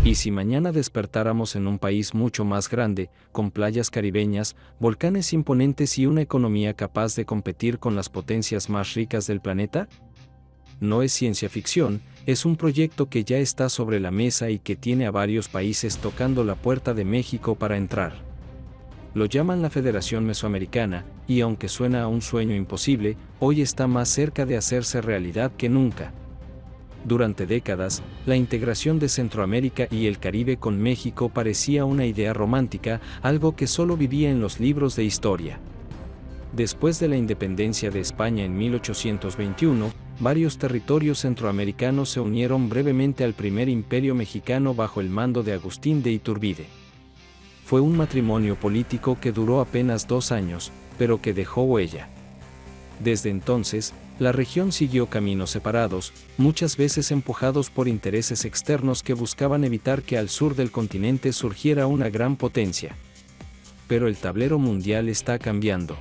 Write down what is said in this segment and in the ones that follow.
¿Y si mañana despertáramos en un país mucho más grande, con playas caribeñas, volcanes imponentes y una economía capaz de competir con las potencias más ricas del planeta? No es ciencia ficción, es un proyecto que ya está sobre la mesa y que tiene a varios países tocando la puerta de México para entrar. Lo llaman la Federación Mesoamericana, y aunque suena a un sueño imposible, hoy está más cerca de hacerse realidad que nunca. Durante décadas, la integración de Centroamérica y el Caribe con México parecía una idea romántica, algo que solo vivía en los libros de historia. Después de la independencia de España en 1821, varios territorios centroamericanos se unieron brevemente al primer imperio mexicano bajo el mando de Agustín de Iturbide. Fue un matrimonio político que duró apenas 2 años, pero que dejó huella. Desde entonces, la región siguió caminos separados, muchas veces empujados por intereses externos que buscaban evitar que al sur del continente surgiera una gran potencia. Pero el tablero mundial está cambiando.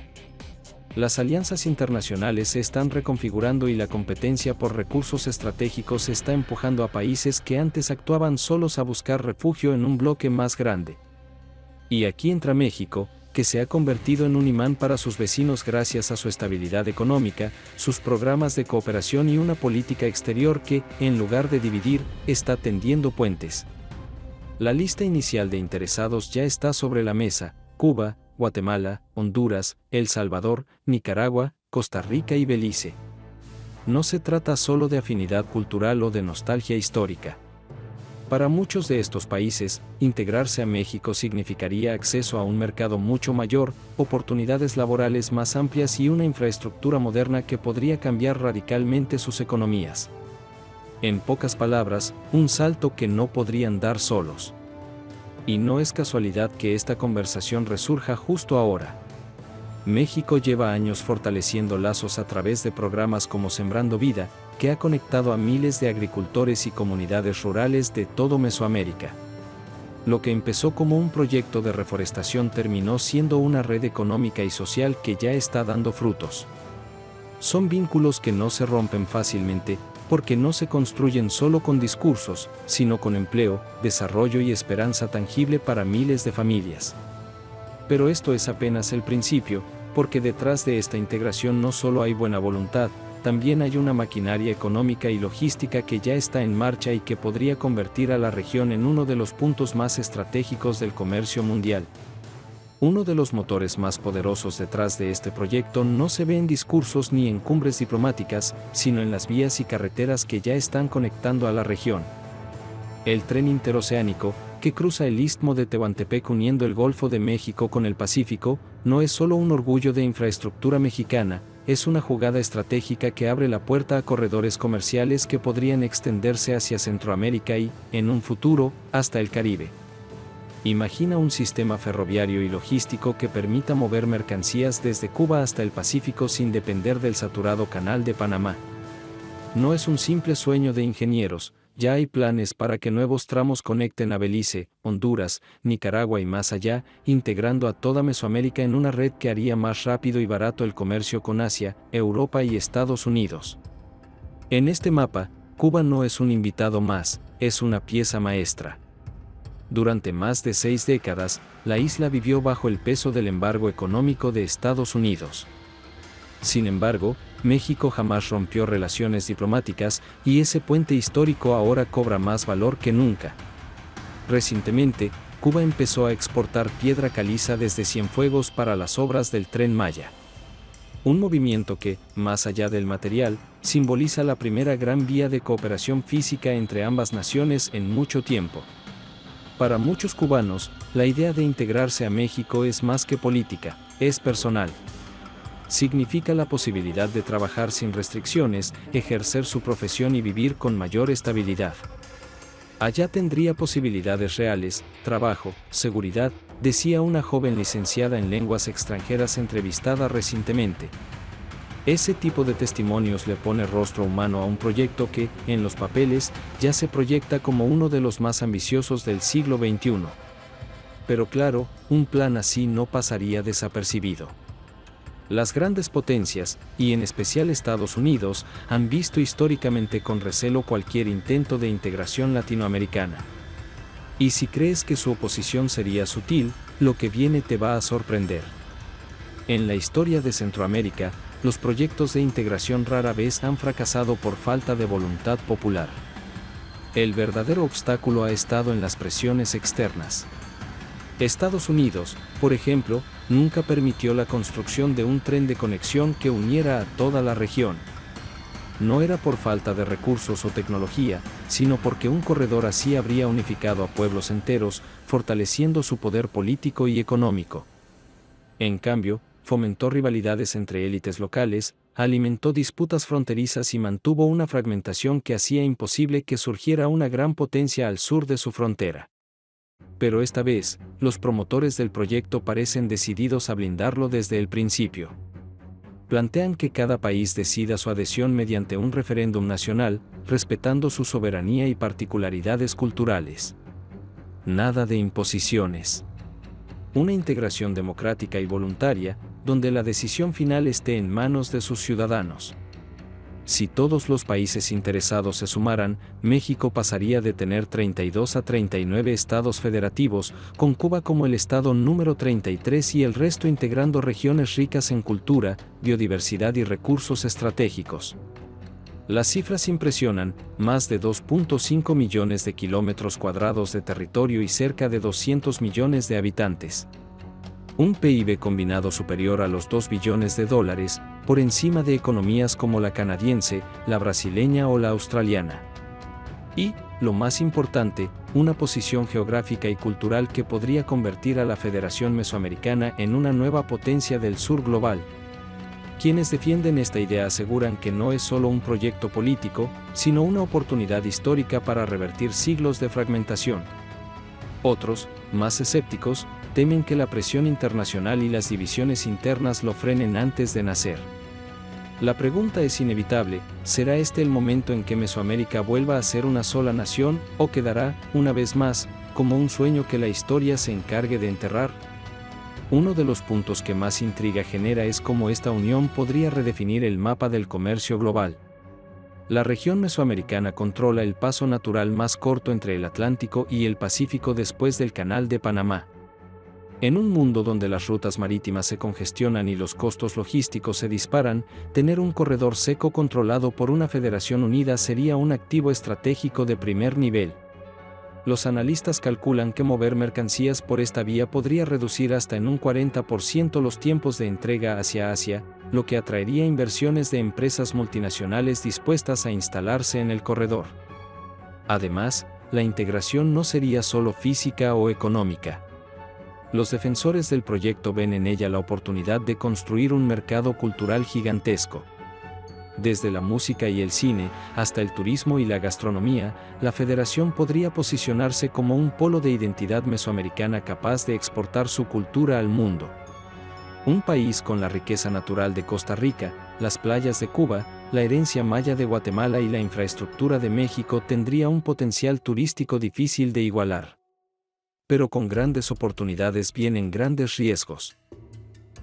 Las alianzas internacionales se están reconfigurando y la competencia por recursos estratégicos está empujando a países que antes actuaban solos a buscar refugio en un bloque más grande. Y aquí entra México, que se ha convertido en un imán para sus vecinos gracias a su estabilidad económica, sus programas de cooperación y una política exterior que, en lugar de dividir, está tendiendo puentes. La lista inicial de interesados ya está sobre la mesa: Cuba, Guatemala, Honduras, El Salvador, Nicaragua, Costa Rica y Belice. No se trata solo de afinidad cultural o de nostalgia histórica. Para muchos de estos países, integrarse a México significaría acceso a un mercado mucho mayor, oportunidades laborales más amplias y una infraestructura moderna que podría cambiar radicalmente sus economías. En pocas palabras, un salto que no podrían dar solos. Y no es casualidad que esta conversación resurja justo ahora. México lleva años fortaleciendo lazos a través de programas como Sembrando Vida, que ha conectado a miles de agricultores y comunidades rurales de todo Mesoamérica. Lo que empezó como un proyecto de reforestación terminó siendo una red económica y social que ya está dando frutos. Son vínculos que no se rompen fácilmente, porque no se construyen solo con discursos, sino con empleo, desarrollo y esperanza tangible para miles de familias. Pero esto es apenas el principio, porque detrás de esta integración no solo hay buena voluntad, también hay una maquinaria económica y logística que ya está en marcha y que podría convertir a la región en uno de los puntos más estratégicos del comercio mundial. Uno de los motores más poderosos detrás de este proyecto no se ve en discursos ni en cumbres diplomáticas, sino en las vías y carreteras que ya están conectando a la región. El tren interoceánico, que cruza el istmo de Tehuantepec uniendo el Golfo de México con el Pacífico, no es solo un orgullo de infraestructura mexicana, es una jugada estratégica que abre la puerta a corredores comerciales que podrían extenderse hacia Centroamérica y, en un futuro, hasta el Caribe. Imagina un sistema ferroviario y logístico que permita mover mercancías desde Cuba hasta el Pacífico sin depender del saturado Canal de Panamá. No es un simple sueño de ingenieros, ya hay planes para que nuevos tramos conecten a Belice, Honduras, Nicaragua y más allá, integrando a toda Mesoamérica en una red que haría más rápido y barato el comercio con Asia, Europa y Estados Unidos. En este mapa, Cuba no es un invitado más, es una pieza maestra. Durante más de 6 décadas, la isla vivió bajo el peso del embargo económico de Estados Unidos. Sin embargo, México jamás rompió relaciones diplomáticas y ese puente histórico ahora cobra más valor que nunca. Recientemente, Cuba empezó a exportar piedra caliza desde Cienfuegos para las obras del Tren Maya. Un movimiento que, más allá del material, simboliza la primera gran vía de cooperación física entre ambas naciones en mucho tiempo. Para muchos cubanos, la idea de integrarse a México es más que política, es personal. Significa la posibilidad de trabajar sin restricciones, ejercer su profesión y vivir con mayor estabilidad. Allá tendría posibilidades reales, trabajo, seguridad, decía una joven licenciada en lenguas extranjeras entrevistada recientemente. Ese tipo de testimonios le pone rostro humano a un proyecto que, en los papeles, ya se proyecta como uno de los más ambiciosos del siglo XXI. Pero claro, un plan así no pasaría desapercibido. Las grandes potencias, y en especial Estados Unidos, han visto históricamente con recelo cualquier intento de integración latinoamericana. Y si crees que su oposición sería sutil, lo que viene te va a sorprender. En la historia de Centroamérica, los proyectos de integración rara vez han fracasado por falta de voluntad popular. El verdadero obstáculo ha estado en las presiones externas. Estados Unidos, por ejemplo, nunca permitió la construcción de un tren de conexión que uniera a toda la región. No era por falta de recursos o tecnología, sino porque un corredor así habría unificado a pueblos enteros, fortaleciendo su poder político y económico. En cambio, fomentó rivalidades entre élites locales, alimentó disputas fronterizas y mantuvo una fragmentación que hacía imposible que surgiera una gran potencia al sur de su frontera. Pero esta vez, los promotores del proyecto parecen decididos a blindarlo desde el principio. Plantean que cada país decida su adhesión mediante un referéndum nacional, respetando su soberanía y particularidades culturales. Nada de imposiciones. Una integración democrática y voluntaria, donde la decisión final esté en manos de sus ciudadanos. Si todos los países interesados se sumaran, México pasaría de tener 32 a 39 estados federativos, con Cuba como el estado número 33 y el resto integrando regiones ricas en cultura, biodiversidad y recursos estratégicos. Las cifras impresionan: más de 2.5 millones de kilómetros cuadrados de territorio y cerca de 200 millones de habitantes. Un PIB combinado superior a los $2 billones, por encima de economías como la canadiense, la brasileña o la australiana. Y, lo más importante, una posición geográfica y cultural que podría convertir a la Federación Mesoamericana en una nueva potencia del sur global. Quienes defienden esta idea aseguran que no es solo un proyecto político, sino una oportunidad histórica para revertir siglos de fragmentación. Otros, más escépticos, temen que la presión internacional y las divisiones internas lo frenen antes de nacer. La pregunta es inevitable: ¿será este el momento en que Mesoamérica vuelva a ser una sola nación, o quedará, una vez más, como un sueño que la historia se encargue de enterrar? Uno de los puntos que más intriga genera es cómo esta unión podría redefinir el mapa del comercio global. La región mesoamericana controla el paso natural más corto entre el Atlántico y el Pacífico después del Canal de Panamá. En un mundo donde las rutas marítimas se congestionan y los costos logísticos se disparan, tener un corredor seco controlado por una federación unida sería un activo estratégico de primer nivel. Los analistas calculan que mover mercancías por esta vía podría reducir hasta en un 40% los tiempos de entrega hacia Asia, lo que atraería inversiones de empresas multinacionales dispuestas a instalarse en el corredor. Además, la integración no sería solo física o económica. Los defensores del proyecto ven en ella la oportunidad de construir un mercado cultural gigantesco. Desde la música y el cine, hasta el turismo y la gastronomía, la federación podría posicionarse como un polo de identidad mesoamericana capaz de exportar su cultura al mundo. Un país con la riqueza natural de Costa Rica, las playas de Cuba, la herencia maya de Guatemala y la infraestructura de México tendría un potencial turístico difícil de igualar. Pero con grandes oportunidades vienen grandes riesgos.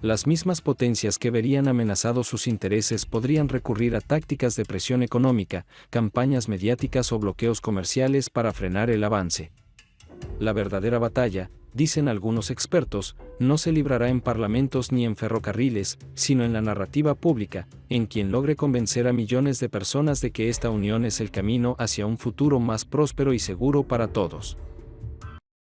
Las mismas potencias que verían amenazados sus intereses podrían recurrir a tácticas de presión económica, campañas mediáticas o bloqueos comerciales para frenar el avance. La verdadera batalla, dicen algunos expertos, no se librará en parlamentos ni en ferrocarriles, sino en la narrativa pública, en quien logre convencer a millones de personas de que esta unión es el camino hacia un futuro más próspero y seguro para todos.